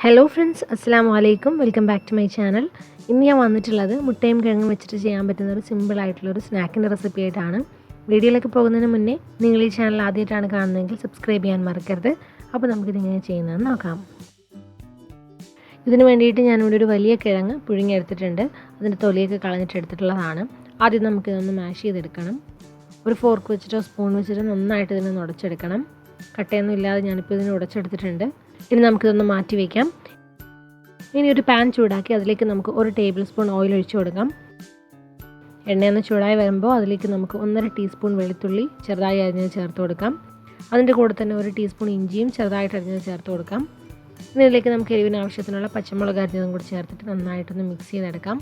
Hello friends, Assalamu alaikum. Welcome back to my channel. ഇന്ന് ഞാൻ വന്നിട്ടുള്ളത് മുട്ടയും കിഴങ്ങും വെച്ചിട്ട് ചെയ്യാൻ പറ്റുന്ന ഒരു സിമ്പിൾ ആയിട്ടുള്ള ഒരു സ്നാക്കിന്റെ റെസിപ്പി ആയിട്ടാണ്. വീഡിയോയിലേക്ക് പോകുന്നതിന് മുന്നേ നിങ്ങൾ ഈ ചാനൽ ആദ്യമായിട്ടാണ് കാണുന്നതെങ്കിൽ സബ്സ്ക്രൈബ് ചെയ്യാൻ മറക്കരുത്. അപ്പോൾ നമുക്ക് ഇത് എങ്ങനെ ചെയ്യുന്നതെന്ന് നോക്കാം. ഇതിനു വേണ്ടിയിട്ട് ഞാൻ ഇവിടെ ഒരു വലിയ കിഴങ്ങ് പുഴുങ്ങി എടുത്തിട്ടുണ്ട്. അതിന്റെ തൊലിയൊക്കെ കളഞ്ഞിട്ട് എടുത്തിട്ടുള്ളതാണ്. ആദ്യം നമുക്ക് ഇതൊന്ന് മാഷ് ചെയ്തെടുക്കണം. ഒരു ഫോർക്ക് വെച്ചിട്ടോ സ്പൂൺ വെച്ചിട്ടോ നന്നായിട്ട് ഇതിനെ ഉടച്ചെടുക്കണം. കട്ടയൊന്നും ഇല്ലാതെ ഞാനിപ്പോൾ ഇതിനെ ഉടച്ചെടുത്തിട്ടുണ്ട്. ഇനി നമുക്കിതൊന്ന് മാറ്റി വയ്ക്കാം. ഇനി ഒരു പാൻ ചൂടാക്കി അതിലേക്ക് നമുക്ക് 1 ടേബിൾ സ്പൂൺ ഓയിൽ ഒഴിച്ചു കൊടുക്കാം. എണ്ണയൊന്ന് ചൂടായി വരുമ്പോൾ അതിലേക്ക് നമുക്ക് 1.5 ടീസ്പൂൺ വെളുത്തുള്ളി ചെറുതായി അരിഞ്ഞത് ചേർത്ത് കൊടുക്കാം. അതിൻ്റെ കൂടെ തന്നെ 1 ടീസ്പൂൺ ഇഞ്ചിയും ചെറുതായിട്ട് അരിഞ്ഞത് ചേർത്ത് കൊടുക്കാം. ഇനി ഇതിലേക്ക് നമുക്ക് എരിവിന് ആവശ്യത്തിനുള്ള പച്ചമുളക് അരിഞ്ഞതും കൂടി ചേർത്തിട്ട് നന്നായിട്ടൊന്ന് മിക്സ് ചെയ്തെടുക്കാം.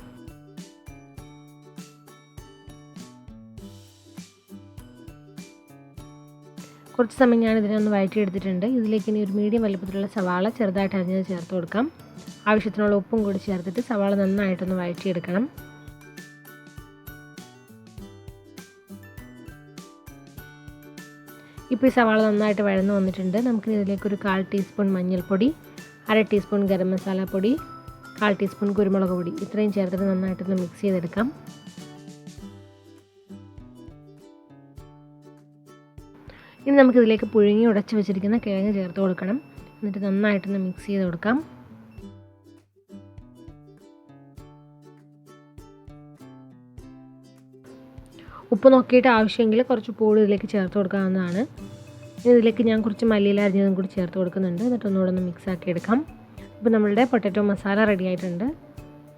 കുറച്ച് സമയം ഞാൻ ഇതിനെ ഒന്ന് വഴറ്റിയെടുത്തിട്ടുണ്ട്. ഇതിലേക്ക് ഇനി ഒരു മീഡിയം വലുപ്പത്തിലുള്ള സവാള ചെറുതായിട്ട് അരിഞ്ഞത് ചേർത്ത് കൊടുക്കാം. ആവശ്യത്തിനുള്ള ഉപ്പും കൂടി ചേർത്തിട്ട് സവാള നന്നായിട്ടൊന്ന് വഴറ്റിയെടുക്കണം. ഇപ്പോൾ ഈ സവാള നന്നായിട്ട് വഴന്ന് വന്നിട്ടുണ്ട്. നമുക്കിനി ഇതിലേക്ക് ഒരു 1/4 ടീസ്പൂൺ മഞ്ഞൾപ്പൊടി, 1/2 ടീസ്പൂൺ ഗരം മസാല പൊടി, 1/4 ടീസ്പൂൺ കുരുമുളക് പൊടി ഇത്രയും ചേർത്തിട്ട് നന്നായിട്ടൊന്ന് മിക്സ് ചെയ്തെടുക്കാം. ഇനി നമുക്കിതിലേക്ക് പുഴുങ്ങി ഉടച്ച് വെച്ചിരിക്കുന്ന കിഴങ്ങ് ചേർത്ത് കൊടുക്കണം. എന്നിട്ട് നന്നായിട്ടൊന്ന് മിക്സ് ചെയ്ത് കൊടുക്കാം. ഉപ്പ് നോക്കിയിട്ട് ആവശ്യമെങ്കിൽ കുറച്ച് ഉപ്പ് ഇതിലേക്ക് ചേർത്ത് കൊടുക്കാവുന്നതാണ്. ഇനി ഇതിലേക്ക് ഞാൻ കുറച്ച് മല്ലിയില അരിഞ്ഞതും കൂടി ചേർത്ത് കൊടുക്കുന്നുണ്ട്. എന്നിട്ട് ഒന്നുകൂടെ ഒന്ന് മിക്സ് ആക്കി എടുക്കാം. ഇപ്പോൾ നമ്മളുടെ പൊട്ടാറ്റോ മസാല റെഡി ആയിട്ടുണ്ട്.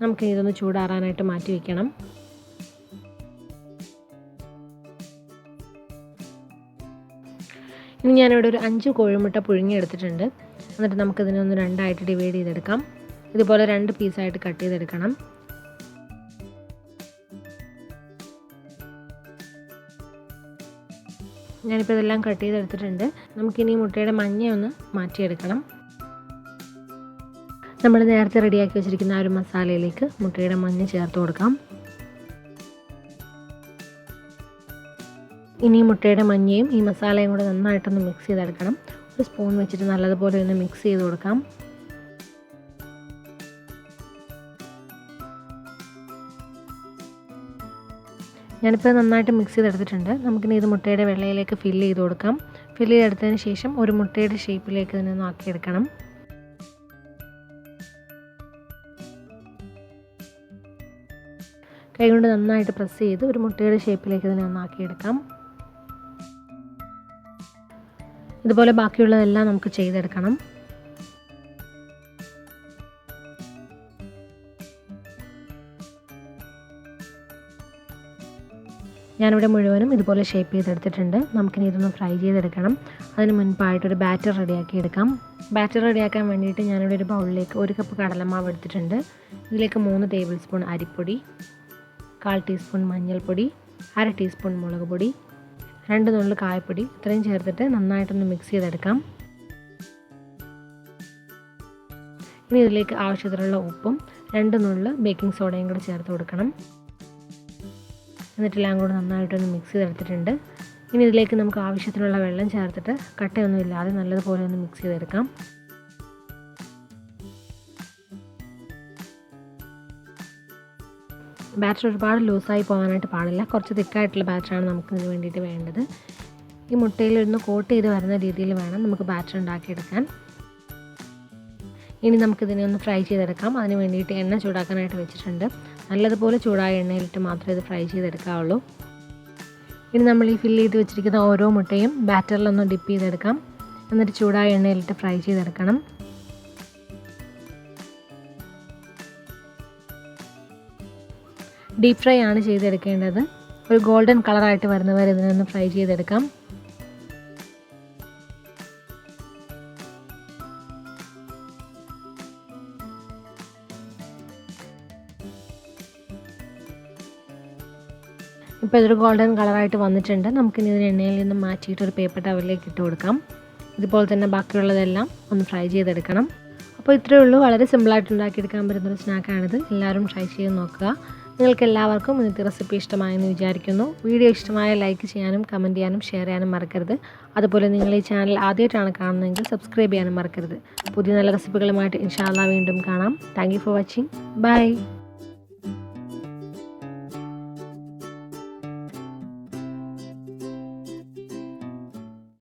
നമുക്ക് ഇതൊന്ന് ചൂടാറാനായിട്ട് മാറ്റി വയ്ക്കണം. ഇനി ഞാനിവിടെ ഒരു 5 കോഴിമുട്ട പുഴുങ്ങി എടുത്തിട്ടുണ്ട്. എന്നിട്ട് നമുക്കിതിനെ ഒന്ന് 2 ആയിട്ട് ഡിവൈഡ് ചെയ്തെടുക്കാം. ഇതുപോലെ 2 പീസായിട്ട് കട്ട് ചെയ്തെടുക്കണം. ഞാനിപ്പോൾ ഇതെല്ലാം കട്ട് ചെയ്തെടുത്തിട്ടുണ്ട്. നമുക്കിനി മുട്ടയുടെ മഞ്ഞ ഒന്ന് മാറ്റിയെടുക്കണം. നമ്മൾ നേരത്തെ റെഡിയാക്കി വെച്ചിരിക്കുന്ന ആ ഒരു മസാലയിലേക്ക് മുട്ടയുടെ മഞ്ഞ ചേർത്ത് കൊടുക്കാം. ഇനി മുട്ടയുടെ മഞ്ഞയും ഈ മസാലയും കൂടെ നന്നായിട്ടൊന്ന് മിക്സ് ചെയ്തെടുക്കണം. ഒരു സ്പൂൺ വെച്ചിട്ട് നല്ലതുപോലെ ഒന്ന് മിക്സ് ചെയ്ത് കൊടുക്കാം. ഞാനിപ്പോൾ നന്നായിട്ട് മിക്സ് ചെയ്തെടുത്തിട്ടുണ്ട്. നമുക്കിനി ഇത് മുട്ടയുടെ വെള്ളയിലേക്ക് ഫില്ല് ചെയ്ത് കൊടുക്കാം. ഫില്ല് ചെയ്തെടുത്തതിന് ശേഷം ഒരു മുട്ടയുടെ ഷേപ്പിലേക്ക് ഇതിനെ ഒന്ന് ആക്കിയെടുക്കണം. കൈകൊണ്ട് നന്നായിട്ട് പ്രസ് ചെയ്ത് ഒരു മുട്ടയുടെ ഷേപ്പിലേക്ക് ഇതിനെ ഒന്ന് ആക്കിയെടുക്കാം. ഇതുപോലെ ബാക്കിയുള്ളതെല്ലാം നമുക്ക് ചെയ്തെടുക്കണം. ഞാനിവിടെ മുഴുവനും ഇതുപോലെ ഷേപ്പ് ചെയ്തെടുത്തിട്ടുണ്ട്. നമുക്കിനി ഇതൊന്ന് ഫ്രൈ ചെയ്തെടുക്കണം. അതിന് മുൻപായിട്ടൊരു ബാറ്റർ റെഡിയാക്കി എടുക്കാം. ബാറ്റർ റെഡിയാക്കാൻ വേണ്ടിയിട്ട് ഞാനിവിടെ ഒരു ബൗളിലേക്ക് 1 കപ്പ് കടലമാവ് എടുത്തിട്ടുണ്ട്. ഇതിലേക്ക് 3 ടേബിൾ സ്പൂൺ അരിപ്പൊടി, 1/4 ടീസ്പൂൺ മഞ്ഞൾപ്പൊടി, 1/2 ടീസ്പൂൺ മുളക് പൊടി, 2 നുള്ള് കായപ്പൊടി ഇത്രയും ചേർത്തിട്ട് നന്നായിട്ടൊന്ന് മിക്സ് ചെയ്തെടുക്കാം. ഇനി ഇതിലേക്ക് ആവശ്യത്തിനുള്ള ഉപ്പും 2 നുള്ള് ബേക്കിംഗ് സോഡയും കൂടെ ചേർത്ത് കൊടുക്കണം. എന്നിട്ടെല്ലാം കൂടെ നന്നായിട്ടൊന്ന് മിക്സ് ചെയ്തെടുത്തിട്ടുണ്ട്. ഇനി ഇതിലേക്ക് നമുക്ക് ആവശ്യത്തിനുള്ള വെള്ളം ചേർത്തിട്ട് കട്ടയൊന്നും ഇല്ലാതെ നല്ലതുപോലെ ഒന്ന് മിക്സ് ചെയ്തെടുക്കാം. ബാറ്റർ ഒരുപാട് ലൂസായി പോകാനായിട്ട് പാടില്ല. കുറച്ച് തിക്കായിട്ടുള്ള ബാറ്ററാണ് നമുക്ക് ഇതിന് വേണ്ടിയിട്ട് വേണ്ടത്. ഈ മുട്ടയിലൊന്ന് കോട്ട് ചെയ്ത് വരുന്ന രീതിയിൽ വേണം നമുക്ക് ബാറ്റർ ഉണ്ടാക്കിയെടുക്കാൻ. ഇനി നമുക്കിതിനെ ഒന്ന് ഫ്രൈ ചെയ്തെടുക്കാം. അതിന് വേണ്ടിയിട്ട് എണ്ണ ചൂടാക്കാനായിട്ട് വെച്ചിട്ടുണ്ട്. നല്ലതുപോലെ ചൂടായ എണ്ണയിലിട്ട് മാത്രമേ ഇത് ഫ്രൈ ചെയ്തെടുക്കാവുള്ളൂ. ഇനി നമ്മൾ ഈ ഫില്ല് ചെയ്ത് വെച്ചിരിക്കുന്ന ഓരോ മുട്ടയും ബാറ്ററിലൊന്ന് ഡിപ്പ് ചെയ്തെടുക്കാം. എന്നിട്ട് ചൂടായ എണ്ണയിലിട്ട് ഫ്രൈ ചെയ്തെടുക്കണം. ഡീപ്പ് ഫ്രൈ ആണ് ചെയ്തെടുക്കേണ്ടത്. ഒരു ഗോൾഡൻ കളറായിട്ട് വരുന്നവരെ ഇതിനൊന്ന് ഫ്രൈ ചെയ്തെടുക്കാം. ഇപ്പോൾ ഇതൊരു ഗോൾഡൻ കളറായിട്ട് വന്നിട്ടുണ്ട്. നമുക്കിനി ഇതിന് എണ്ണയിൽ നിന്ന് മാറ്റിയിട്ട് ഒരു പേപ്പർ ടവലിലേക്ക് ഇട്ട് കൊടുക്കാം. ഇതുപോലെ തന്നെ ബാക്കിയുള്ളതെല്ലാം ഒന്ന് ഫ്രൈ ചെയ്തെടുക്കണം. അപ്പോൾ ഇത്രയേ ഉള്ളൂ. വളരെ സിമ്പിളായിട്ട് ഉണ്ടാക്കിയെടുക്കാൻ പറ്റുന്നൊരു സ്നാക്കാണിത്. എല്ലാവരും ട്രൈ ചെയ്ത് നോക്കുക. നിങ്ങൾക്ക് എല്ലാവർക്കും ഇന്നത്തെ റെസിപ്പി ഇഷ്ടമായെന്ന് വിചാരിക്കുന്നു. വീഡിയോ ഇഷ്ടമായ ലൈക്ക് ചെയ്യാനും കമൻറ്റ് ചെയ്യാനും ഷെയർ ചെയ്യാനും മറക്കരുത്. അതുപോലെ നിങ്ങൾ ഈ ചാനൽ ആദ്യമായിട്ടാണ് കാണുന്നതെങ്കിൽ സബ്സ്ക്രൈബ് ചെയ്യാനും മറക്കരുത്. പുതിയ നല്ല റെസിപ്പികളുമായിട്ട് ഇൻഷാ അല്ലാഹ് വീണ്ടും കാണാം. Thank you for watching. By.